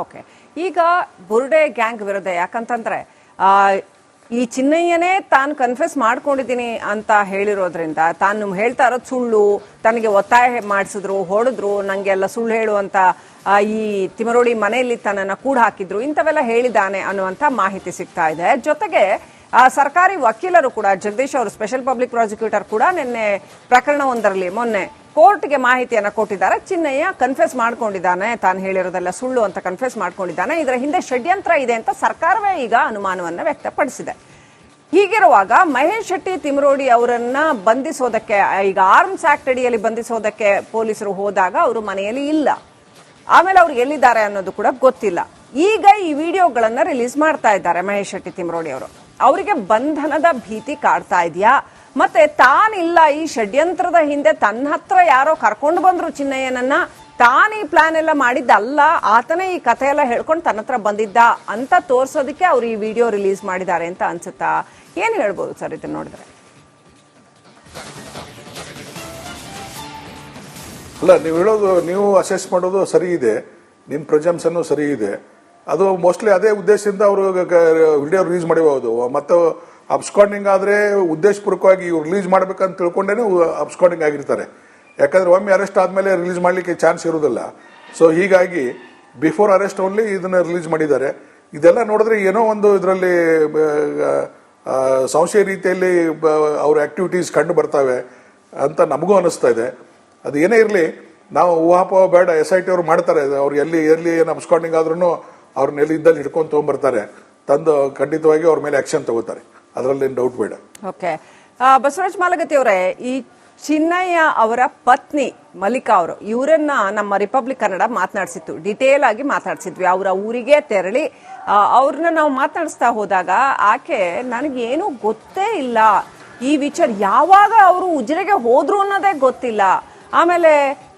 Okay, ಈಗ ಬುರ್ಡೆ gang ವಿರುದ್ಧ ಯಾಕಂತಂದ್ರೆ ಈ ಚಿನ್ನಯ್ಯನೇ ತಾನು ಕನ್ಫೆಸ್ ಮಾಡ್ಕೊಂಡಿದ್ದೀನಿ ಅಂತ ಹೇಳಿರೋದ್ರಿಂದ ತಾನು ಹೇಳ್ತಾ ಇರೋದು ಸುಳ್ಳು, ತನಗೆ ಒತ್ತಾಯ ಮಾಡಿಸಿದ್ರು, ಹೊಡೆದ್ರು, ನಂಗೆಲ್ಲ ಸುಳ್ಳು ಹೇಳುವಂತ ಈ ತಿಮರೋಡಿ ಮನೆಯಲ್ಲಿ ತನ್ನನ್ನ ಕೂಡ ಹಾಕಿದ್ರು, ಇಂಥವೆಲ್ಲ ಹೇಳಿದಾನೆ ಅನ್ನುವಂತ ಮಾಹಿತಿ ಸಿಗ್ತಾ ಇದೆ. ಜೊತೆಗೆ ಸರ್ಕಾರಿ ವಕೀಲರು ಕೂಡ, ಜಗದೀಶ್ ಅವರು ಸ್ಪೆಷಲ್ ಪಬ್ಲಿಕ್ ಪ್ರಾಸಿಕ್ಯೂಟರ್ ಕೂಡ ನಿನ್ನೆ ಪ್ರಕರಣವೊಂದರಲ್ಲಿ ಮೊನ್ನೆ ಕೋರ್ಟ್ಗೆ ಮಾಹಿತಿಯನ್ನ ಕೊಟ್ಟಿದ್ದಾರೆ. ಚಿನ್ನಯ್ಯ ಕನ್ಫೆಸ್ ಮಾಡ್ಕೊಂಡಿದ್ದಾನೆ, ತಾನು ಹೇಳಿರೋದೆಲ್ಲ ಸುಳ್ಳು ಅಂತ ಕನ್ಫೆಸ್ ಮಾಡ್ಕೊಂಡಿದ್ದಾನೆ, ಇದರ ಹಿಂದೆ ಷಡ್ಯಂತ್ರ ಇದೆ ಅಂತ ಸರ್ಕಾರವೇ ಈಗ ಅನುಮಾನವನ್ನ ವ್ಯಕ್ತಪಡಿಸಿದೆ. ಹೀಗಿರುವಾಗ ಮಹೇಶ್ ಶೆಟ್ಟಿ ತಿಮರೋಡಿ ಅವರನ್ನ ಬಂಧಿಸೋದಕ್ಕೆ, ಈಗ ಆರ್ಮ್ಸ್ ಆಕ್ಟ್ ಅಡಿಯಲ್ಲಿ ಬಂಧಿಸೋದಕ್ಕೆ ಪೊಲೀಸರು ಹೋದಾಗ ಅವರು ಮನೆಯಲ್ಲಿ ಇಲ್ಲ, ಆಮೇಲೆ ಅವ್ರು ಎಲ್ಲಿದ್ದಾರೆ ಅನ್ನೋದು ಕೂಡ ಗೊತ್ತಿಲ್ಲ. ಈಗ ಈ ವಿಡಿಯೋಗಳನ್ನ ರಿಲೀಸ್ ಮಾಡ್ತಾ ಇದ್ದಾರೆ ಮಹೇಶ್ ಶೆಟ್ಟಿ ತಿಮರೋಡಿ ಅವರು. ಅವರಿಗೆ ಬಂಧನದ ಭೀತಿ ಕಾಡ್ತಾ ಇದೆಯಾ, ಮತ್ತೆ ತಾನಿಲ್ಲ ಈ ಷಡ್ಯಂತ್ರದ ಹಿಂದೆ ತನ್ನ ಹತ್ರ ಯಾರೋ ಕರ್ಕೊಂಡು ಬಂದ್ರು ಚಿನ್ನಯ್ಯನನ್ನ, ತಾನು ಈ ಪ್ಲಾನ್ ಎಲ್ಲ ಮಾಡಿದ್ದಲ್ಲ, ಆತನೇ ಈ ಕಥೆ ಎಲ್ಲ ಹೇಳ್ಕೊಂಡು ತನ್ನ ಹತ್ರ ಬಂದಿದ್ದ ಅಂತ ತೋರ್ಸೋದಕ್ಕೆ ಅವ್ರು ಈ ವಿಡಿಯೋ ರಿಲೀಸ್ ಮಾಡಿದ್ದಾರೆ ಅಂತ ಅನ್ಸುತ್ತಾ? ಏನ್ ಹೇಳ್ಬೋದು ಸರ್ ಇದನ್ನ ನೋಡಿದ್ರೆ? ಅಲ್ಲ, ನೀವು ಹೇಳೋದು, ನೀವು ಅಸೆಸ್ ಮಾಡೋದು ಸರಿ ಇದೆ, ನಿಮ್ಮ ಪ್ರೆಜಂಪ್ಷನ್ ಸರಿ ಇದೆ. ಅದು ಮೋಸ್ಟ್ಲಿ ಅದೇ ಉದ್ದೇಶದಿಂದ ಅವರು ವಿಡಿಯೋ ರಿಲೀಸ್ ಮಾಡಿಬಹುದು. ಮತ್ತು ಅಬ್ಸ್ಕಾಂಡಿಂಗ್ ಆದ್ರೆ ಉದ್ದೇಶಪೂರ್ವಕವಾಗಿ ಇವ್ರು ರಿಲೀಸ್ ಮಾಡ್ಬೇಕಂತ ತಿಳ್ಕೊಂಡೇನೆ ಅಬ್ಸ್ಕಾಂಡಿಂಗ್ ಆಗಿರ್ತಾರೆ. ಯಾಕಂದ್ರೆ ಒಮ್ಮೆ ಅರೆಸ್ಟ್ ಆದ್ಮೇಲೆ ರಿಲೀಸ್ ಮಾಡ್ಲಿಕ್ಕೆ ಚಾನ್ಸ್ ಇರುವುದಿಲ್ಲ. ಸೊ ಹೀಗಾಗಿ ಬಿಫೋರ್ ಅರೆಸ್ಟ್ ಓನ್ಲಿ ಇದನ್ನ ರಿಲೀಸ್ ಮಾಡಿದ್ದಾರೆ. ಇದೆಲ್ಲ ನೋಡಿದ್ರೆ ಏನೋ ಒಂದು ಇದರಲ್ಲಿ ಸಂಶಯ ರೀತಿಯಲ್ಲಿ ಅವ್ರ ಆಕ್ಟಿವಿಟೀಸ್ ಕಂಡು ಬರ್ತವೆ ಅಂತ ನಮಗೂ ಅನಿಸ್ತಾ ಇದೆ. ಅದು ಏನೇ ಇರಲಿ, ನಾವು ಊಹಾಪೋಹ ಬೇಡ. SIT ಅವರು ಮಾಡ್ತಾರೆ, ಅವ್ರು ಎಲ್ಲಿ ಏನು ಅಬ್ಸ್ಕಾಂಡಿಂಗ್ ಆದ್ರೂ ಅವ್ರನ್ನ ಎಲ್ಲಿ ಇದ್ದಲ್ಲಿ ಹಿಡ್ಕೊಂಡು ತಗೊಂಡ್ಬರ್ತಾರೆ, ತಂದು ಖಂಡಿತವಾಗಿ ಅವ್ರ ಮೇಲೆ ಆಕ್ಷನ್ ತಗೋತಾರೆ, ಅದರಲ್ಲಿ ಡೌಟ್ ಬೇಡ. ಓಕೆ, ಬಸವರಾಜ್ ಮಾಲಗತ್ತಿ ಅವರೇ, ಈ ಚಿನ್ನಯ್ಯ ಅವರ ಪತ್ನಿ ಮಲ್ಲಿಕಾ ಅವರು, ಇವರನ್ನ ನಮ್ಮ ರಿಪಬ್ಲಿಕ್ ಕನ್ನಡ ಮಾತನಾಡಿಸಿತ್ತು, ಡಿಟೇಲ್ ಆಗಿ ಮಾತಾಡಿಸಿದ್ವಿ. ಅವರ ಊರಿಗೆ ತೆರಳಿ ಅವ್ರನ್ನ ನಾವು ಮಾತನಾಡಿಸ್ತಾ ಹೋದಾಗ ಆಕೆ ನನಗೇನು ಗೊತ್ತೇ ಇಲ್ಲ, ಈ ವಿಚಾರ ಯಾವಾಗ ಅವರು ಉಜಿರೆಗೆ ಹೋದ್ರು ಅನ್ನೋದೇ ಗೊತ್ತಿಲ್ಲ, ಆಮೇಲೆ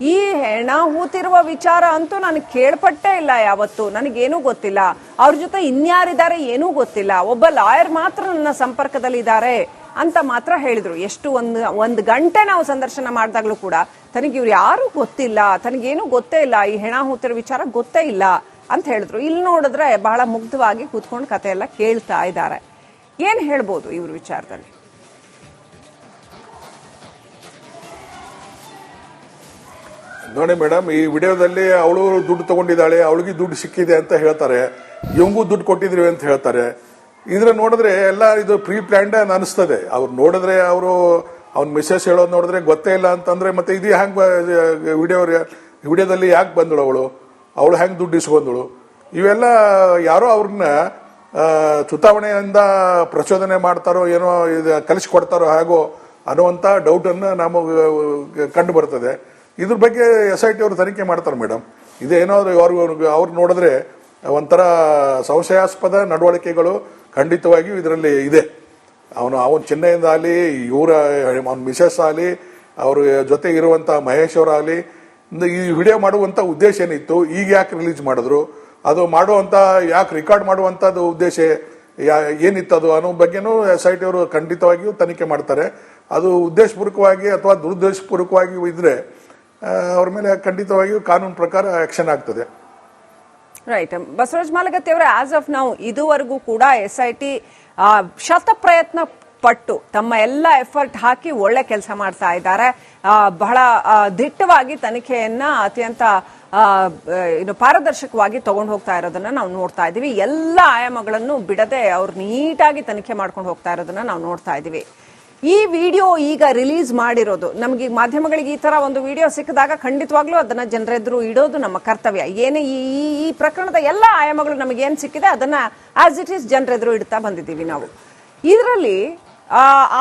ಈ ಹೆಣ ಹೂತಿರುವ ವಿಚಾರ ಅಂತೂ ನನಗೆ ಕೇಳ್ಪಟ್ಟೇ ಇಲ್ಲ ಯಾವತ್ತು, ನನಗೇನೂ ಗೊತ್ತಿಲ್ಲ, ಅವ್ರ ಜೊತೆ ಇನ್ಯಾರಿದ್ದಾರೆ ಏನೂ ಗೊತ್ತಿಲ್ಲ, ಒಬ್ಬ ಲಾಯರ್ ಮಾತ್ರ ನನ್ನ ಸಂಪರ್ಕದಲ್ಲಿ ಇದ್ದಾರೆ ಅಂತ ಮಾತ್ರ ಹೇಳಿದ್ರು. ಎಷ್ಟು ಒಂದು ಗಂಟೆ ನಾವು ಸಂದರ್ಶನ ಮಾಡಿದಾಗ್ಲೂ ಕೂಡ ತನಗೆ ಇವ್ರು ಯಾರು ಗೊತ್ತಿಲ್ಲ, ತನಗೇನು ಗೊತ್ತೇ ಇಲ್ಲ, ಈ ಹೆಣ ಹೂತಿರೋ ವಿಚಾರ ಗೊತ್ತೇ ಇಲ್ಲ ಅಂತ ಹೇಳಿದ್ರು. ಇಲ್ಲಿ ನೋಡಿದ್ರೆ ಬಹಳ ಮುಗ್ಧವಾಗಿ ಕೂತ್ಕೊಂಡು ಕತೆ ಎಲ್ಲ ಕೇಳ್ತಾ ಇದ್ದಾರೆ. ಏನ್ ಹೇಳ್ಬೋದು ಇವ್ರ ವಿಚಾರದಲ್ಲಿ? ನೋಡಿ ಮೇಡಮ್, ಈ ವಿಡಿಯೋದಲ್ಲಿ ಅವಳು ದುಡ್ಡು ತಗೊಂಡಿದ್ದಾಳೆ, ಅವಳಿಗೆ ದುಡ್ಡು ಸಿಕ್ಕಿದೆ ಅಂತ ಹೇಳ್ತಾರೆ, ಇವಂಗೂ ದುಡ್ಡು ಕೊಟ್ಟಿದ್ರಿ ಅಂತ ಹೇಳ್ತಾರೆ. ಇದ್ರ ನೋಡಿದ್ರೆ ಎಲ್ಲ ಇದು ಪ್ರೀ ಪ್ಲಾನ್ಡ್ ಅನಿಸ್ತದೆ. ಅವ್ರು ನೋಡಿದ್ರೆ ಅವ್ನ ಮಿಸಸ್ ಹೇಳೋದು ನೋಡಿದ್ರೆ ಗೊತ್ತೇ ಇಲ್ಲ ಅಂತಂದ್ರೆ ಮತ್ತೆ ಇದು ಹ್ಯಾಂಗ್ ವಿಡಿಯೋದಲ್ಲಿ ಯಾಕೆ ಬಂದಳು ಅವಳು ಹೆಂಗ್ ದುಡ್ಡು ಇಸ್ಕೊಂಡಳು? ಇವೆಲ್ಲ ಯಾರೋ ಅವ್ರನ್ನ ಚುನಾವಣೆಯಿಂದ ಪ್ರಚೋದನೆ ಮಾಡ್ತಾರೋ ಏನೋ ಕಲಿಸ್ಕೊಡ್ತಾರೋ ಹಾಗೋ ಅನ್ನುವಂತ ಡೌಟ್ ಅನ್ನು ನಮಗೆ ಕಂಡು ಬರ್ತದೆ. ಇದ್ರ ಬಗ್ಗೆ SIT ಅವರು ತನಿಖೆ ಮಾಡ್ತಾರೆ ಮೇಡಮ್. ಇದೇನೋ ಅವ್ರು ನೋಡಿದ್ರೆ ಒಂಥರ ಸಂಶಯಾಸ್ಪದ ನಡವಳಿಕೆಗಳು ಖಂಡಿತವಾಗಿಯೂ ಇದರಲ್ಲಿ ಇದೆ. ಅವನು ಚಿನ್ನಯಿಂದ ಆಗಲಿ, ಅವನ ಮಿಸಸ್ ಆಗಲಿ, ಅವ್ರ ಜೊತೆ ಇರುವಂತ ಮಹೇಶ್ ಅವರಾಗಲಿ, ಈ ವಿಡಿಯೋ ಮಾಡುವಂತ ಉದ್ದೇಶ ಏನಿತ್ತು, ಈಗ ಯಾಕೆ ರಿಲೀಸ್ ಮಾಡಿದ್ರು, ಅದು ಮಾಡುವಂತ ಯಾಕೆ ರೆಕಾರ್ಡ್ ಮಾಡುವಂತದ್ದು ಉದ್ದೇಶ ಏನಿತ್ತದು ಅನ್ನೋ ಬಗ್ಗೆನೂ SIT ಅವರು ಖಂಡಿತವಾಗಿಯೂ ತನಿಖೆ ಮಾಡ್ತಾರೆ. ಅದು ಉದ್ದೇಶಪೂರ್ವಕವಾಗಿ ಅಥವಾ ದುರುದ್ದೇಶಪೂರ್ವಕವಾಗಿ ಇದ್ರೆ ಅವ್ರ ಮೇಲೆ ಖಂಡಿತವಾಗಿಯೂ ಕಾನೂನು ಪ್ರಕಾರ ಆಕ್ಷನ್ ಆಗ್ತದೆ. ರೈಟ್. ಬಸವರಾಜ್ ಮಾಲಗತ್ತಿ ಅವರೇ, ಆಸ್ ಆಫ್ ನೌ ಇದುವರೆಗೂ ಕೂಡ SIT ಶತ ಪ್ರಯತ್ನ ಪಟ್ಟು ತಮ್ಮ ಎಲ್ಲ ಎಫರ್ಟ್ ಹಾಕಿ ಒಳ್ಳೆ ಕೆಲಸ ಮಾಡ್ತಾ ಇದ್ದಾರೆ. ಬಹಳ ದಿಟ್ಟವಾಗಿ ತನಿಖೆಯನ್ನ ಅತ್ಯಂತ ಪಾರದರ್ಶಕವಾಗಿ ತಗೊಂಡು ಹೋಗ್ತಾ ಇರೋದನ್ನ ನಾವು ನೋಡ್ತಾ ಇದೀವಿ. ಎಲ್ಲ ಆಯಾಮಗಳನ್ನು ಬಿಡದೆ ಅವ್ರು ನೀಟಾಗಿ ತನಿಖೆ ಮಾಡ್ಕೊಂಡು ಹೋಗ್ತಾ ಇರೋದನ್ನ ನಾವು ನೋಡ್ತಾ ಇದೀವಿ. ಈ ವಿಡಿಯೋ ಈಗ ರಿಲೀಸ್ ಮಾಡಿರೋದು, ನಮಗೆ ಮಾಧ್ಯಮಗಳಿಗೆ ಈ ತರ ಒಂದು ವಿಡಿಯೋ ಸಿಕ್ಕಿದಾಗ ಖಂಡಿತವಾಗ್ಲೂ ಅದನ್ನ ಜನರೆದುರು ಇಡೋದು ನಮ್ಮ ಕರ್ತವ್ಯ. ಏನೇ ಈ ಪ್ರಕರಣದ ಎಲ್ಲ ಆಯಾಮಗಳು ನಮಗೆ ಏನ್ ಸಿಕ್ಕಿದೆ ಅದನ್ನ ಆಸ್ ಇಟ್ ಈಸ್ ಜನರೆದುರು ಇಡ್ತಾ ಬಂದಿದ್ದೀವಿ ನಾವು. ಇದರಲ್ಲಿ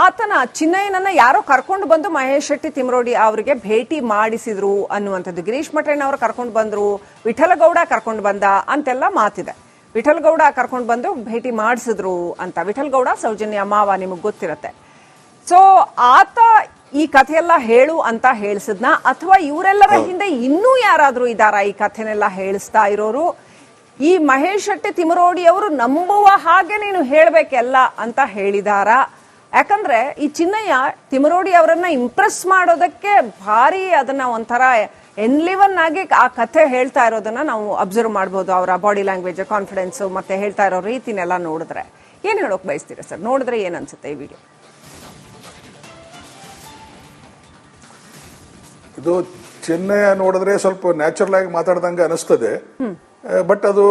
ಆತನ ಚಿನ್ನಯ್ಯನನ್ನ ಯಾರೋ ಕರ್ಕೊಂಡು ಬಂದು ಮಹೇಶ್ ಶೆಟ್ಟಿ ತಿಮರೋಡಿ ಅವರಿಗೆ ಭೇಟಿ ಮಾಡಿಸಿದ್ರು ಅನ್ನುವಂಥದ್ದು, ಗಿರೀಶ್ ಮಠಣ್ಣ ಅವರು ಕರ್ಕೊಂಡು ಬಂದ್ರು, ವಿಠಲಗೌಡ ಕರ್ಕೊಂಡು ಬಂದ ಅಂತೆಲ್ಲ ಮಾತಿದೆ. ವಿಠಲಗೌಡ ಕರ್ಕೊಂಡು ಬಂದು ಭೇಟಿ ಮಾಡಿಸಿದ್ರು ಅಂತ. ವಿಠಲಗೌಡ ಸೌಜನ್ಯ ಮಾವ, ನಿಮಗೆ ಗೊತ್ತಿರತ್ತೆ. ಸೊ ಆತ ಈ ಕಥೆಯೆಲ್ಲ ಹೇಳು ಅಂತ ಹೇಳಿಸಿದ್ನ, ಅಥವಾ ಇವರೆಲ್ಲರ ಹಿಂದೆ ಇನ್ನೂ ಯಾರಾದ್ರೂ ಇದ್ದಾರಾ ಈ ಕಥೆನೆಲ್ಲ ಹೇಳಿಸ್ತಾ ಇರೋರು? ಈ ಮಹೇಶ್ ಶೆಟ್ಟಿ ತಿಮರೋಡಿ ಅವರು ನಂಬುವ ಹಾಗೆ ನೀನು ಹೇಳಬೇಕೆಲ್ಲ ಅಂತ ಹೇಳಿದಾರಾ? ಯಾಕಂದ್ರೆ ಈ ಚಿನ್ನಯ್ಯ ತಿಮರೋಡಿ ಅವರನ್ನ ಇಂಪ್ರೆಸ್ ಮಾಡೋದಕ್ಕೆ ಭಾರಿ ಅದನ್ನ ಒಂಥರ ಎನ್ಲಿವನ್ ಆಗಿ ಆ ಕಥೆ ಹೇಳ್ತಾ ಇರೋದನ್ನ ನಾವು ಅಬ್ಸರ್ವ್ ಮಾಡ್ಬೋದು. ಅವರ ಬಾಡಿ ಲ್ಯಾಂಗ್ವೇಜ್, ಕಾನ್ಫಿಡೆನ್ಸ್ ಮತ್ತೆ ಹೇಳ್ತಾ ಇರೋ ರೀತಿನೆಲ್ಲ ನೋಡಿದ್ರೆ ಏನ್ ಹೇಳೋಕ್ ಬಯಸ್ತೀರಾ ಸರ್? ನೋಡಿದ್ರೆ ಏನ್ ಅನ್ಸುತ್ತೆ ಈ ವಿಡಿಯೋ? ಇದು ಚೆನ್ನೈ ನೋಡಿದ್ರೆ ಸ್ವಲ್ಪ ನ್ಯಾಚುರಲ್ ಆಗಿ ಮಾತಾಡ್ದಂಗೆ ಅನಿಸ್ತದೆ. ಬಟ್ ಅದು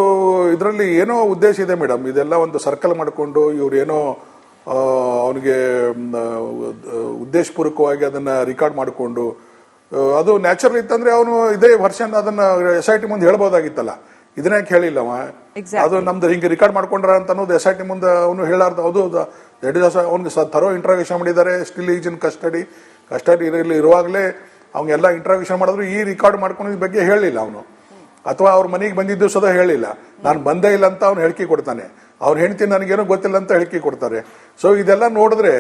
ಇದರಲ್ಲಿ ಏನೋ ಉದ್ದೇಶ ಇದೆ ಮೇಡಮ್. ಇದೆಲ್ಲ ಒಂದು ಸರ್ಕಲ್ ಮಾಡಿಕೊಂಡು ಇವ್ರು ಏನೋ ಅವನಿಗೆ ಉದ್ದೇಶಪೂರ್ವಕವಾಗಿ ಅದನ್ನ ರಿಕಾರ್ಡ್ ಮಾಡಿಕೊಂಡು, ಅದು ನ್ಯಾಚುರಲ್ ಇತ್ತಂದ್ರೆ ಅವನು ಇದೇ ವರ್ಷನ್ ಅದನ್ನ SIT ಮುಂದೆ ಹೇಳ್ಬೋದಾಗಿತ್ತಲ್ಲ. ಇದನ್ನ ಯಾಕೆ ಹೇಳಿಲ್ಲ ಅವ? ಅದು ನಮ್ದು ಹಿಂಗೆ ರಿಕಾರ್ಡ್ ಮಾಡ್ಕೊಂಡ್ರ ಅಂತ ಅನ್ನೋದು SIT ಮುಂದೆ ಅವನು ಹೇಳಾರ್ದು. ಅದು ಅವ್ನಿಗೆ ಥರೋ ಇಂಟ್ರಾಗೇಷನ್ ಮಾಡಿದ್ದಾರೆ. ಸ್ಟಿಲ್ ಈಸ್ ಇನ್ ಕಸ್ಟಡಿ ಇರುವಾಗಲೇ ಅವ್ನಿಗೆಲ್ಲ ಇಂಟ್ರಾಗೇಷನ್ ಮಾಡಿದ್ರು. ಈ ರಿಕಾರ್ಡ್ ಮಾಡ್ಕೊಂಡಿದ್ದ ಬಗ್ಗೆ ಹೇಳಿಲ್ಲ ಅವನು, ಅಥವಾ ಅವ್ರ ಮನೆಗೆ ಬಂದಿದ್ದು ಸದಾ ಹೇಳಿಲ್ಲ. ನಾನು ಬಂದೇ ಇಲ್ಲ ಅಂತ ಅವ್ನು ಹೇಳಿಕೆ ಕೊಡ್ತಾನೆ. ಅವ್ರ ಹೆಂಡತಿ ನನಗೇನೋ ಗೊತ್ತಿಲ್ಲ ಅಂತ ಹೇಳಿಕೆ ಕೊಡ್ತಾರೆ. ಸೊ ಇದೆಲ್ಲ ನೋಡಿದ್ರೆ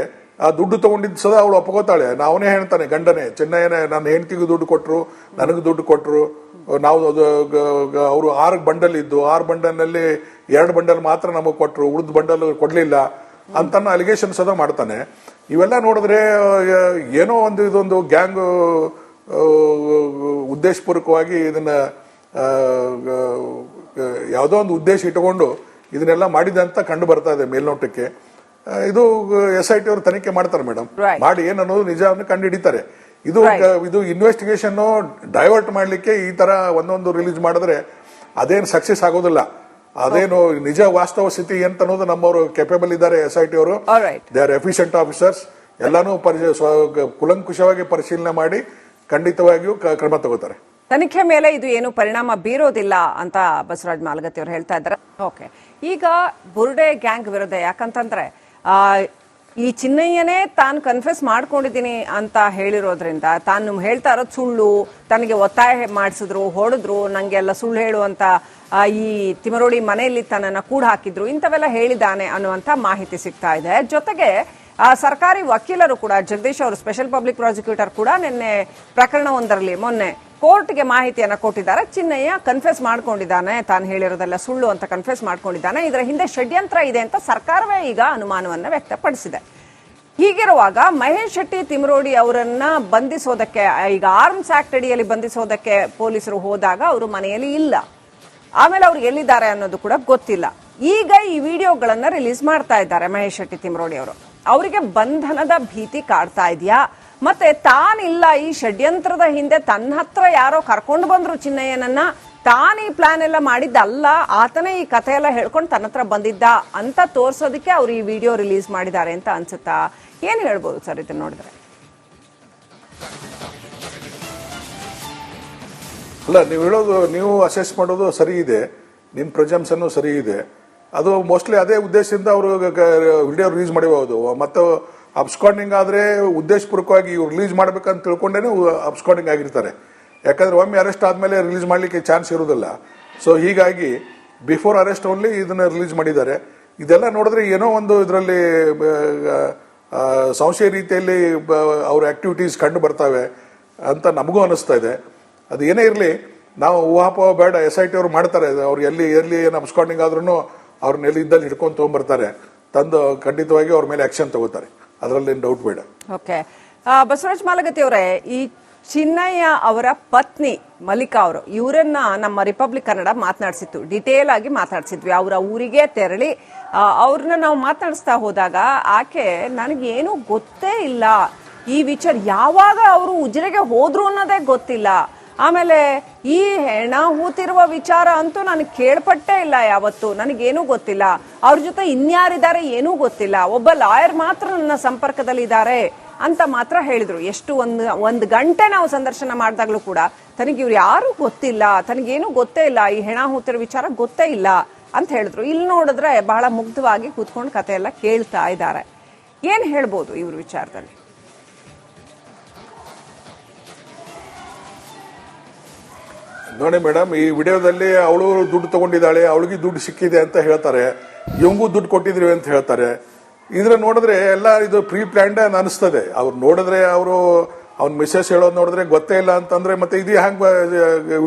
ಆ ದುಡ್ಡು ತಗೊಂಡಿದ್ದು ಸದಾ ಅವಳು ಒಪ್ಕೋತಾಳೆ. ಅವನೇ ಹೇಳ್ತಾನೆ, ಗಂಡನೇ, ಚೆನ್ನೈನೇ, ನನ್ನ ಹೆಂಡತಿಗೂ ದುಡ್ಡು ಕೊಟ್ರು, ನನಗೂ ದುಡ್ಡು ಕೊಟ್ರು, ನಾವು ಅವರು 6 ಬಂಡಲ್ ಇದ್ದು 6 ಬಂಡಲ್ನಲ್ಲಿ 2 ಬಂಡಲ್ ಮಾತ್ರ ನಮಗೆ ಕೊಟ್ರು, ಉಳಿದ ಬಂಡಲ್ ಕೊಡ್ಲಿಲ್ಲ ಅಂತ ಅಲಿಗೇಷನ್ ಸದಾ ಮಾಡ್ತಾನೆ. ಇವೆಲ್ಲ ನೋಡಿದ್ರೆ ಏನೋ ಇದೊಂದು ಗ್ಯಾಂಗ್ ಉದ್ದೇಶಪೂರ್ವಕವಾಗಿ ಇದನ್ನ ಯಾವುದೋ ಒಂದು ಉದ್ದೇಶ ಇಟ್ಟುಕೊಂಡು ಇದನ್ನೆಲ್ಲ ಮಾಡಿದೆ ಅಂತ ಕಂಡು ಬರ್ತಾ ಇದೆ ಮೇಲ್ನೋಟಕ್ಕೆ. ಇದು SIT ಅವರು ತನಿಖೆ ಮಾಡ್ತಾರೆ ಮೇಡಮ್. ಮಾಡಿ ಏನನ್ನೋದು ನಿಜವನ್ನು ಕಂಡು ಹಿಡಿತಾರೆ. ಇದು ಇನ್ವೆಸ್ಟಿಗೇಷನ್ ಡೈವರ್ಟ್ ಮಾಡ್ಲಿಕ್ಕೆ ಈ ತರ ಒಂದೊಂದು ರಿಲೀಸ್ ಮಾಡಿದ್ರೆ ಅದೇನು ಸಕ್ಸೆಸ್ ಆಗೋದಿಲ್ಲ. ಅದೇನು ನಿಜ ವಾಸ್ತವ ಸ್ಥಿತಿ ಅಂತ ಅನ್ನೋದು ನಮ್ಮವರು ಕೆಪೇಬಲ್ ಇದ್ದಾರೆ. SIT ಅವರು ದೇ ಆರ್ ಎಫಿಷಿಯಂಟ್ ಆಫೀಸರ್ಸ್. ಎಲ್ಲಾನು ಕುಲಂಕುಷವಾಗಿ ಪರಿಶೀಲನೆ ಮಾಡಿ ಖಂಡಿತವಾಗಿಯೂ ಕ್ರಮ ತಗೋತಾರೆ. ತನಿಖೆ ಮೇಲೆ ಇದು ಏನು ಪರಿಣಾಮ ಬೀರೋದಿಲ್ಲ ಅಂತ ಬಸವರಾಜ ಮಾಲಗತ್ತಿ ಅವರು ಹೇಳ್ತಾ ಇದ್ದಾರೆ. ಓಕೆ, ಈಗ ಬುರ್ಡೆ ಗ್ಯಾಂಗ್ ವಿರುದ್ಧ, ಯಾಕಂತಂದ್ರೆ ಈ ಚಿನ್ನಯ್ಯನೇ ತಾನು ಕನ್ಫೆಸ್ ಮಾಡ್ಕೊಂಡಿದ್ದೀನಿ ಅಂತ ಹೇಳಿರೋದ್ರಿಂದ, ತಾನು ಹೇಳ್ತಾ ಇರೋದು ಸುಳ್ಳು, ತನಗೆ ಒತ್ತಾಯ ಮಾಡಿಸಿದ್ರು, ಹೊಡೆದ್ರು, ನಂಗೆಲ್ಲ ಸುಳ್ಳು ಹೇಳುವಂತ ಈ ತಿಮರೋಡಿ ಮನೆಯಲ್ಲಿ ತನ್ನನ್ನ ಕೂಡ ಹಾಕಿದ್ರು, ಇಂಥವೆಲ್ಲ ಹೇಳಿದ್ದಾನೆ ಅನ್ನುವಂತ ಮಾಹಿತಿ ಸಿಗ್ತಾ ಇದೆ. ಜೊತೆಗೆ ಸರ್ಕಾರಿ ವಕೀಲರು ಕೂಡ, ಜಗದೀಶ್ ಅವರು ಸ್ಪೆಷಲ್ ಪಬ್ಲಿಕ್ ಪ್ರಾಸಿಕ್ಯೂಟರ್ ಕೂಡ ನಿನ್ನೆ ಪ್ರಕರಣವೊಂದರಲ್ಲಿ ಮೊನ್ನೆ ಕೋರ್ಟ್ಗೆ ಮಾಹಿತಿಯನ್ನ ಕೊಟ್ಟಿದ್ದಾರೆ. ಚಿನ್ನಯ್ಯ ಕನ್ಫೆಸ್ ಮಾಡ್ಕೊಂಡಿದ್ದಾನೆ, ತಾನು ಹೇಳಿರೋದೆಲ್ಲ ಸುಳ್ಳು ಅಂತ ಕನ್ಫೆಸ್ ಮಾಡ್ಕೊಂಡಿದ್ದಾನೆ, ಇದರ ಹಿಂದೆ ಷಡ್ಯಂತ್ರ ಇದೆ ಅಂತ ಸರ್ಕಾರವೇ ಈಗ ಅನುಮಾನವನ್ನ ವ್ಯಕ್ತಪಡಿಸಿದೆ. ಹೀಗಿರುವಾಗ ಮಹೇಶ್ ಶೆಟ್ಟಿ ತಿಮರೋಡಿ ಅವರನ್ನ ಬಂಧಿಸೋದಕ್ಕೆ, ಈಗ ಆರ್ಮ್ಸ್ ಆಕ್ಟ್ ಅಡಿಯಲ್ಲಿ ಬಂಧಿಸೋದಕ್ಕೆ ಪೊಲೀಸರು ಹೋದಾಗ ಅವರು ಮನೆಯಲ್ಲಿ ಇಲ್ಲ. ಆಮೇಲೆ ಅವ್ರು ಎಲ್ಲಿದ್ದಾರೆ ಅನ್ನೋದು ಕೂಡ ಗೊತ್ತಿಲ್ಲ. ಈಗ ಈ ವಿಡಿಯೋಗಳನ್ನ ರಿಲೀಸ್ ಮಾಡ್ತಾ ಇದ್ದಾರೆ ಮಹೇಶ್ ಶೆಟ್ಟಿ ತಿಮರೋಡಿ ಅವರು. ಅವರಿಗೆ ಬಂಧನದ ಭೀತಿ ಕಾಡ್ತಾ ಇದೆಯಾ? ಮತ್ತೆ ತಾನಿಲ್ಲ, ಈ ಷಡ್ಯಂತ್ರದ ಹಿಂದೆ ತನ್ನ ಹತ್ರ ಯಾರೋ ಕರ್ಕೊಂಡು ಬಂದ್ರು ಚಿನ್ನಯ್ಯನನ್ನ, ತಾನು ಈ ಪ್ಲಾನ್ ಎಲ್ಲ ಮಾಡಿದ್ದಲ್ಲ, ಆತನೇ ಈ ಕಥೆ ಎಲ್ಲ ಹೇಳ್ಕೊಂಡು ತನ್ನ ಹತ್ರ ಬಂದಿದ್ದ ಅಂತ ತೋರ್ಸೋದಕ್ಕೆ ಅವ್ರು ಈ ವಿಡಿಯೋ ರಿಲೀಸ್ ಮಾಡಿದ್ದಾರೆ ಅಂತ ಅನ್ಸುತ್ತಾ? ಏನ್ ಹೇಳ್ಬೋದು ಸರ್ ಇದನ್ನ ನೋಡಿದ್ರೆ? ಅಲ್ಲ, ನೀವು ಹೇಳೋದು, ನೀವು ಅಸೆಸ್ ಮಾಡೋದು ಸರಿ ಇದೆ, ನಿಮ್ ಪ್ರೆಜಂಪ್ಷನ್ ಸರಿ ಇದೆ. ಅದು ಮೋಸ್ಟ್ಲಿ ಅದೇ ಉದ್ದೇಶದಿಂದ ಅವರು ವಿಡಿಯೋ ರಿಲೀಸ್ ಮಾಡಿಬಹುದು. ಮತ್ತು ಅಬ್ಸ್ಕಾಂಡಿಂಗ್ ಆದ್ರೆ ಉದ್ದೇಶಪೂರ್ವಕವಾಗಿ ಇವ್ರು ರಿಲೀಸ್ ಮಾಡ್ಬೇಕಂತ ತಿಳ್ಕೊಂಡೇನೆ ಅಬ್ಸ್ಕಾಂಡಿಂಗ್ ಆಗಿರ್ತಾರೆ. ಯಾಕಂದ್ರೆ ಒಮ್ಮೆ ಅರೆಸ್ಟ್ ಆದ್ಮೇಲೆ ರಿಲೀಸ್ ಮಾಡ್ಲಿಕ್ಕೆ ಚಾನ್ಸ್ ಇರುವುದಿಲ್ಲ. ಸೊ ಹೀಗಾಗಿ ಬಿಫೋರ್ ಅರೆಸ್ಟ್ ಓನ್ಲಿ ಇದನ್ನ ರಿಲೀಸ್ ಮಾಡಿದ್ದಾರೆ. ಇದೆಲ್ಲ ನೋಡಿದ್ರೆ ಏನೋ ಒಂದು ಇದರಲ್ಲಿ ಸಂಶಯ ರೀತಿಯಲ್ಲಿ ಅವ್ರ ಆಕ್ಟಿವಿಟೀಸ್ ಕಂಡು ಬರ್ತವೆ ಅಂತ ನಮಗೂ ಅನಿಸ್ತಾ ಇದೆ. ಅದು ಏನೇ ಇರಲಿ, ನಾವು ಊಹಾಪೋಹ ಬೇಡ. SIT ಅವರು ಮಾಡ್ತಾರೆ. ಅವ್ರು ಎಲ್ಲಿ ಏನು ಅಬ್ಸ್ಕಾಂಡಿಂಗ್ ಆದ್ರೂ ಅವ್ರನ್ನ ಎಲ್ಲಿ ಇದ್ದಲ್ಲಿ ಹಿಡ್ಕೊಂಡು ತಗೊಂಡ್ಬರ್ತಾರೆ, ತಂದು ಖಂಡಿತವಾಗಿ ಅವ್ರ ಮೇಲೆ ಆಕ್ಷನ್ ತಗೋತಾರೆ, ಅದರಲ್ಲಿ ಡೌಟ್ ಬೇಡ. ಓಕೆ, ಬಸವರಾಜ ಮಾಲಗತ್ತಿ ಅವರೇ, ಈ ಚಿನ್ನಯ್ಯ ಅವರ ಪತ್ನಿ ಮಲ್ಲಿಕಾ ಅವರು, ಇವರನ್ನ ನಮ್ಮ ರಿಪಬ್ಲಿಕ್ ಕನ್ನಡ ಮಾತನಾಡಿಸಿತ್ತು, ಡಿಟೇಲ್ ಆಗಿ ಮಾತಾಡ್ಸಿದ್ವಿ. ಅವರ ಊರಿಗೆ ತೆರಳಿ ಅವ್ರನ್ನ ನಾವು ಮಾತನಾಡಿಸ್ತಾ ಹೋದಾಗ ಆಕೆ, ನನಗೇನು ಗೊತ್ತೇ ಇಲ್ಲ ಈ ವಿಚಾರ, ಯಾವಾಗ ಅವರು ಉಜಿರೆಗೆ ಹೋದ್ರು ಅನ್ನೋದೇ ಗೊತ್ತಿಲ್ಲ, ಆಮೇಲೆ ಈ ಹೆಣ ಹೂತಿರುವ ವಿಚಾರ ಅಂತೂ ನನಗೆ ಕೇಳ್ಪಟ್ಟೇ ಇಲ್ಲ ಯಾವತ್ತು, ನನಗೇನೂ ಗೊತ್ತಿಲ್ಲ, ಅವ್ರ ಜೊತೆ ಇನ್ಯಾರಿದ್ದಾರೆ ಏನೂ ಗೊತ್ತಿಲ್ಲ, ಒಬ್ಬ ಲಾಯರ್ ಮಾತ್ರ ನನ್ನ ಸಂಪರ್ಕದಲ್ಲಿ ಇದ್ದಾರೆ ಅಂತ ಮಾತ್ರ ಹೇಳಿದ್ರು. ಎಷ್ಟು ಒಂದು ಗಂಟೆ ನಾವು ಸಂದರ್ಶನ ಮಾಡಿದಾಗ್ಲೂ ಕೂಡ ತನಗೆ ಇವ್ರು ಯಾರು ಗೊತ್ತಿಲ್ಲ, ತನಗೇನು ಗೊತ್ತೇ ಇಲ್ಲ, ಈ ಹೆಣ ಹೂತಿರೋ ವಿಚಾರ ಗೊತ್ತೇ ಇಲ್ಲ ಅಂತ ಹೇಳಿದ್ರು. ಇಲ್ಲಿ ನೋಡಿದ್ರೆ ಬಹಳ ಮುಗ್ಧವಾಗಿ ಕೂತ್ಕೊಂಡು ಕತೆ ಎಲ್ಲ ಕೇಳ್ತಾ ಇದ್ದಾರೆ. ಏನ್ ಹೇಳ್ಬೋದು ಇವ್ರ ವಿಚಾರದಲ್ಲಿ? ನೋಡಿ ಮೇಡಮ್, ಈ ವಿಡಿಯೋದಲ್ಲಿ ಅವಳು ದುಡ್ಡು ತಗೊಂಡಿದ್ದಾಳೆ, ಅವಳಿಗೆ ದುಡ್ಡು ಸಿಕ್ಕಿದೆ ಅಂತ ಹೇಳ್ತಾರೆ, ಇವಂಗೂ ದುಡ್ಡು ಕೊಟ್ಟಿದ್ರಿ ಅಂತ ಹೇಳ್ತಾರೆ. ಇದ್ರ ನೋಡಿದ್ರೆ ಎಲ್ಲ ಇದು ಪ್ರೀ ಪ್ಲಾನ್ಡ್ ಅನಿಸ್ತದೆ. ಅವ್ರು ನೋಡಿದ್ರೆ ಅವರು ಅವ್ನ ಮಿಸ್ಸಸ್ ಹೇಳೋದು ನೋಡಿದ್ರೆ ಗೊತ್ತೇ ಇಲ್ಲ ಅಂತಂದ್ರೆ ಮತ್ತೆ ಇದು ಹ್ಯಾಂಗ್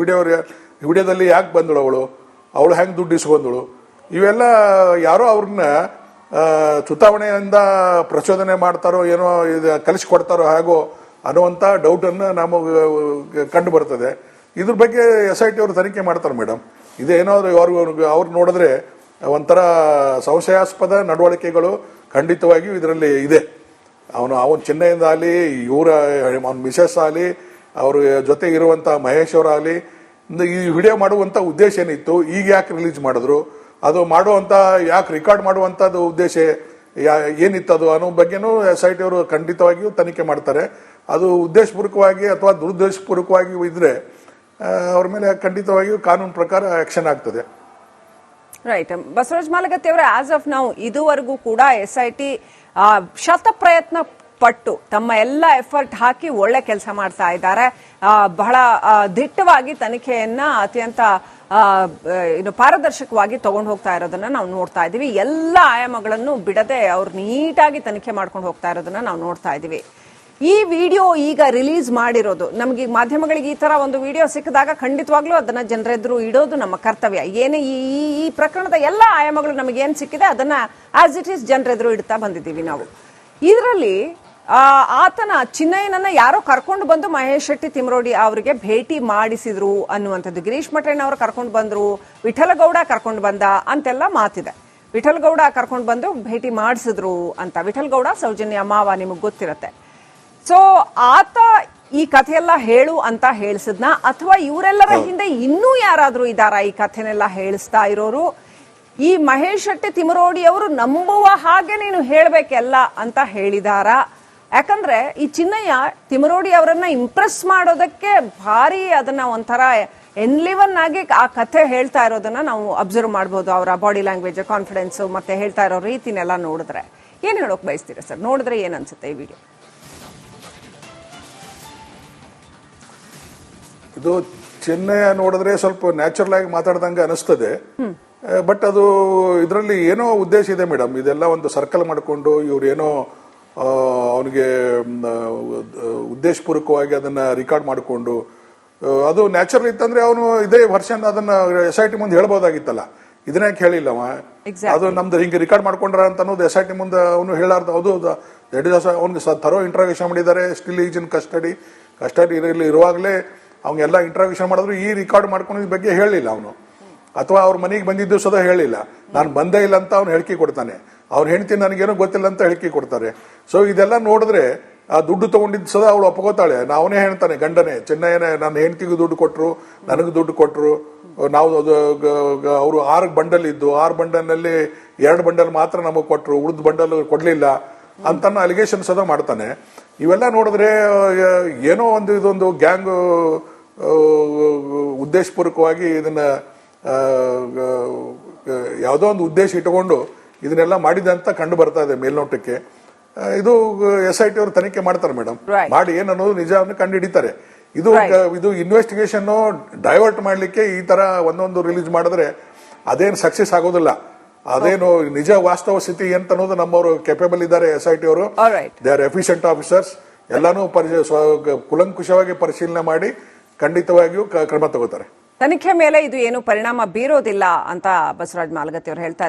ವಿಡಿಯೋದಲ್ಲಿ ಯಾಕೆ ಬಂದಳು ಅವಳು ಹೆಂಗ್ ದುಡ್ಡು ಇಸ್ಕೊಂಡಳು? ಇವೆಲ್ಲ ಯಾರೋ ಅವ್ರನ್ನ ಚುನಾವಣೆಯಿಂದ ಪ್ರಚೋದನೆ ಮಾಡ್ತಾರೋ ಏನೋ ಕಲಿಸ್ಕೊಡ್ತಾರೋ ಹೇಗೋ ಅನ್ನುವಂತ ಡೌಟ್ ಅನ್ನು ನಮಗೆ ಕಂಡು ಬರ್ತದೆ. ಇದ್ರ ಬಗ್ಗೆ SIT ಅವರು ತನಿಖೆ ಮಾಡ್ತಾರೆ ಮೇಡಮ್. ಇದೇನಾದ್ರು ಅವ್ರು ನೋಡಿದ್ರೆ ಒಂಥರ ಸಂಶಯಾಸ್ಪದ ನಡವಳಿಕೆಗಳು ಖಂಡಿತವಾಗಿಯೂ ಇದರಲ್ಲಿ ಇದೆ. ಅವನ ಚಿನ್ನಯಿಂದ ಆಗಲಿ, ಅವನ ಮಿಸಸ್ ಆಗಲಿ, ಅವ್ರ ಜೊತೆ ಇರುವಂತ ಮಹೇಶ್ ಅವರಾಗಲಿ, ಈ ವಿಡಿಯೋ ಮಾಡುವಂತ ಉದ್ದೇಶ ಏನಿತ್ತು, ಈಗ ಯಾಕೆ ರಿಲೀಸ್ ಮಾಡಿದ್ರು, ಅದು ಮಾಡುವಂತ ಯಾಕೆ ರೆಕಾರ್ಡ್ ಮಾಡುವಂತದ್ದು ಉದ್ದೇಶ ಏನಿತ್ತು ಅದು ಅನ್ನೋ ಬಗ್ಗೆನೂ SIT ಅವರು ಖಂಡಿತವಾಗಿಯೂ ತನಿಖೆ ಮಾಡ್ತಾರೆ. ಅದು ಉದ್ದೇಶಪೂರ್ವಕವಾಗಿ ಅಥವಾ ದುರುದ್ದೇಶಪೂರ್ವಕವಾಗಿ ಇದ್ರೆ ಅವ್ರ ಮೇಲೆ ಖಂಡಿತವಾಗಿಯೂ ಕಾನೂನು ಪ್ರಕಾರ ಆಕ್ಷನ್ ಆಗ್ತದೆ. ರೈಟ್. ಬಸವರಾಜ್ ಮಾಲಗತ್ತಿ ಅವರೇ, ಆಸ್ ಆಫ್ ನೌ ಇದುವರೆಗೂ ಕೂಡ SIT ಶತ ಪ್ರಯತ್ನ ಪಟ್ಟು ತಮ್ಮ ಎಲ್ಲ ಎಫರ್ಟ್ ಹಾಕಿ ಒಳ್ಳೆ ಕೆಲಸ ಮಾಡ್ತಾ ಇದ್ದಾರೆ. ಬಹಳ ದಿಟ್ಟವಾಗಿ ತನಿಖೆಯನ್ನ ಅತ್ಯಂತ ಪಾರದರ್ಶಕವಾಗಿ ತಗೊಂಡು ಹೋಗ್ತಾ ಇರೋದನ್ನ ನಾವು ನೋಡ್ತಾ ಇದೀವಿ. ಎಲ್ಲ ಆಯಾಮಗಳನ್ನು ಬಿಡದೆ ಅವ್ರು ನೀಟಾಗಿ ತನಿಖೆ ಮಾಡ್ಕೊಂಡು ಹೋಗ್ತಾ ಇರೋದನ್ನ ನಾವು ನೋಡ್ತಾ ಇದೀವಿ. ಈ ವಿಡಿಯೋ ಈಗ ರಿಲೀಸ್ ಮಾಡಿರೋದು, ನಮಗೆ ಮಾಧ್ಯಮಗಳಿಗೆ ಈ ತರ ಒಂದು ವಿಡಿಯೋ ಸಿಕ್ಕಿದಾಗ ಖಂಡಿತವಾಗ್ಲೂ ಅದನ್ನ ಜನರೆದುರು ಇಡೋದು ನಮ್ಮ ಕರ್ತವ್ಯ. ಏನೇ ಈ ಪ್ರಕರಣದ ಎಲ್ಲ ಆಯಾಮಗಳು ನಮಗೆ ಏನ್ ಸಿಕ್ಕಿದೆ ಅದನ್ನ ಆಸ್ ಇಟ್ ಈಸ್ ಜನರೆದುರು ಇಡ್ತಾ ಬಂದಿದ್ದೀವಿ ನಾವು. ಇದರಲ್ಲಿ ಆತನ ಚಿನ್ನಯ್ಯನನ್ನ ಯಾರೋ ಕರ್ಕೊಂಡು ಬಂದು ಮಹೇಶ್ ಶೆಟ್ಟಿ ತಿಮರೋಡಿ ಅವರಿಗೆ ಭೇಟಿ ಮಾಡಿಸಿದ್ರು ಅನ್ನುವಂಥದ್ದು, ಗಿರೀಶ್ ಮಠಣ್ಣ ಅವರು ಕರ್ಕೊಂಡು ಬಂದ್ರು, ವಿಠಲಗೌಡ ಕರ್ಕೊಂಡು ಬಂದ ಅಂತೆಲ್ಲ ಮಾತಿದೆ. ವಿಠಲಗೌಡ ಕರ್ಕೊಂಡು ಬಂದು ಭೇಟಿ ಮಾಡಿಸಿದ್ರು ಅಂತ. ವಿಠಲಗೌಡ ಸೌಜನ್ಯ ಮಾವ ನಿಮಗೆ ಗೊತ್ತಿರತ್ತೆ. ಸೊ ಆತ ಈ ಕಥೆಯೆಲ್ಲ ಹೇಳು ಅಂತ ಹೇಳಿಸಿದ್ನ, ಅಥವಾ ಇವರೆಲ್ಲರ ಹಿಂದೆ ಇನ್ನೂ ಯಾರಾದ್ರೂ ಇದಾರ ಈ ಕಥೆನೆಲ್ಲ ಹೇಳಿಸ್ತಾ ಇರೋರು? ಈ ಮಹೇಶ್ ಶೆಟ್ಟಿ ತಿಮರೋಡಿ ಅವರು ನಂಬುವ ಹಾಗೆ ನೀನು ಹೇಳಬೇಕೆಲ್ಲ ಅಂತ ಹೇಳಿದಾರ? ಯಾಕಂದ್ರೆ ಈ ಚಿನ್ನಯ್ಯ ತಿಮರೋಡಿ ಅವರನ್ನ ಇಂಪ್ರೆಸ್ ಮಾಡೋದಕ್ಕೆ ಭಾರಿ ಅದನ್ನ ಒಂಥರ ಎನ್ಲಿವನ್ ಆಗಿ ಆ ಕಥೆ ಹೇಳ್ತಾ ಇರೋದನ್ನ ನಾವು ಅಬ್ಸರ್ವ್ ಮಾಡಬಹುದು. ಅವರ ಬಾಡಿ ಲ್ಯಾಂಗ್ವೇಜ್, ಕಾನ್ಫಿಡೆನ್ಸ್ ಮತ್ತೆ ಹೇಳ್ತಾ ಇರೋ ರೀತಿನೆಲ್ಲ ನೋಡಿದ್ರೆ ಏನ್ ಹೇಳೋಕ್ ಬಯಸ್ತೀರಾ ಸರ್? ನೋಡಿದ್ರೆ ಏನ್ ಅನ್ಸುತ್ತೆ ಈ ವಿಡಿಯೋ? ಇದು ಚಿನ್ನಯ್ಯ ನೋಡಿದ್ರೆ ಸ್ವಲ್ಪ ನ್ಯಾಚುರಲ್ ಆಗಿ ಮಾತಾಡ್ದಂಗೆ ಅನಿಸ್ತದೆ. ಬಟ್ ಅದು ಇದರಲ್ಲಿ ಏನೋ ಉದ್ದೇಶ ಇದೆ ಮೇಡಮ್. ಇದೆಲ್ಲ ಒಂದು ಸರ್ಕಲ್ ಮಾಡಿಕೊಂಡು ಇವ್ರು ಏನೋ ಅವನಿಗೆ ಉದ್ದೇಶಪೂರ್ವಕವಾಗಿ ಅದನ್ನ ರೆಕಾರ್ಡ್ ಮಾಡಿಕೊಂಡು, ಅದು ನ್ಯಾಚುರಲ್ ಇತ್ತಂದ್ರೆ ಅವನು ಇದೇ ವರ್ಷನ್ ಅದನ್ನ SIT ಮುಂದೆ ಹೇಳ್ಬೋದಾಗಿತ್ತಲ್ಲ. ಇದನ್ನ ಯಾಕೆ ಹೇಳಿಲ್ಲವ? ಅದು ನಮ್ದು ಹಿಂಗೆ ರೆಕಾರ್ಡ್ ಮಾಡ್ಕೊಂಡ್ರ ಅಂತ ಅನ್ನೋದು SIT ಮುಂದೆ ಅವನು ಹೇಳಾರ್ದು. ಹೌದು, ಅವ್ನಿಗೆ ಥರೋ ಇಂಟ್ರಾಗೇಷನ್ ಮಾಡಿದ್ದಾರೆ. ಸ್ಟಿಲ್ ಈಸ್ ಇನ್ ಕಸ್ಟಡಿ ಇರುವಾಗಲೇ ಅವ್ಗೆಲ್ಲ ಇಂಟ್ರಾಗೇಷನ್ ಮಾಡಿದ್ರು. ಈ ರೆಕಾರ್ಡ್ ಮಾಡ್ಕೊಂಡಿದ್ದ ಬಗ್ಗೆ ಹೇಳಿಲ್ಲ ಅವನು, ಅಥವಾ ಅವ್ರ ಮನೆಗೆ ಬಂದಿದ್ದು ಸದಾ ಹೇಳಿಲ್ಲ. ನಾನು ಬಂದೇ ಇಲ್ಲ ಅಂತ ಅವ್ನು ಹೇಳಿಕೆ ಕೊಡ್ತಾನೆ. ಅವ್ರ ಹೆಂಡತಿ ನನಗೇನೋ ಗೊತ್ತಿಲ್ಲ ಅಂತ ಹೇಳಿಕೆ ಕೊಡ್ತಾರೆ. ಸೊ ಇದೆಲ್ಲ ನೋಡಿದ್ರೆ ಆ ದುಡ್ಡು ತಗೊಂಡಿದ್ದು ಸದಾ ಅವಳು ಒಪ್ಕೋತಾಳೆ. ಅವನೇ ಹೇಳ್ತಾನೆ, ಗಂಡನೇ, ಚಿನ್ನಯ್ಯನೇ, ನನ್ನ ಹೆಂಡತಿಗೂ ದುಡ್ಡು ಕೊಟ್ರು, ನನಗೂ ದುಡ್ಡು ಕೊಟ್ರು, ನಾವು ಅವರು 6 ಬಂಡಲ್ ಇದ್ದು 6 ಬಂಡಲ್ನಲ್ಲಿ 2 ಬಂಡಲ್ ಮಾತ್ರ ನಮಗೆ ಕೊಟ್ರು, ಉಳಿದ ಬಂಡಲ್ ಕೊಡ್ಲಿಲ್ಲ ಅಂತ ಅಲಿಗೇಷನ್ ಸದಾ ಮಾಡ್ತಾನೆ. ಇವೆಲ್ಲ ನೋಡಿದ್ರೆ ಏನೋ ಇದೊಂದು ಗ್ಯಾಂಗ್ ಉದ್ದೇಶಪೂರ್ವಕವಾಗಿ ಇದನ್ನ ಯಾವುದೋ ಒಂದು ಉದ್ದೇಶ ಇಟ್ಟುಕೊಂಡು ಇದನ್ನೆಲ್ಲ ಮಾಡಿದೆ ಅಂತ ಕಂಡು ಬರ್ತಾ ಇದೆ ಮೇಲ್ನೋಟಕ್ಕೆ. ಇದು SIT ಅವರು ತನಿಖೆ ಮಾಡ್ತಾರೆ ಮೇಡಮ್. ಮಾಡಿ ಏನನ್ನೋದು ನಿಜ ಕಂಡು ಹಿಡಿತಾರೆ. ಇದು ಇನ್ವೆಸ್ಟಿಗೇಷನ್ ಡೈವರ್ಟ್ ಮಾಡ್ಲಿಕ್ಕೆ ಈ ತರ ಒಂದೊಂದು ರಿಲೀಸ್ ಮಾಡಿದ್ರೆ ಅದೇನು ಸಕ್ಸಸ್ ಆಗೋದಿಲ್ಲ. ಅದೇನು ನಿಜ ವಾಸ್ತವ ಸ್ಥಿತಿ ಅಂತ ಅನ್ನೋದು ನಮ್ಮವರು ಕೆಪೇಬಲ್ ಇದ್ದಾರೆ SIT ಅವರು. They are efficient officers. ಎಲ್ಲಾನು ಕುಲಂಕುಷವಾಗಿ ಪರಿಶೀಲನೆ ಮಾಡಿ ಖಂಡಿತವಾಗಿಯೂ ಕ್ರಮ ತಗೋತಾರೆ. ತನಿಖೆ ಮೇಲೆ ಇದು ಏನು ಪರಿಣಾಮ ಬೀರೋದಿಲ್ಲ ಅಂತ ಬಸವರಾಜ್ ಮಾಲಗತ್ತಿ ಅವರು ಹೇಳ್ತಾ ಇದ್ದಾರೆ.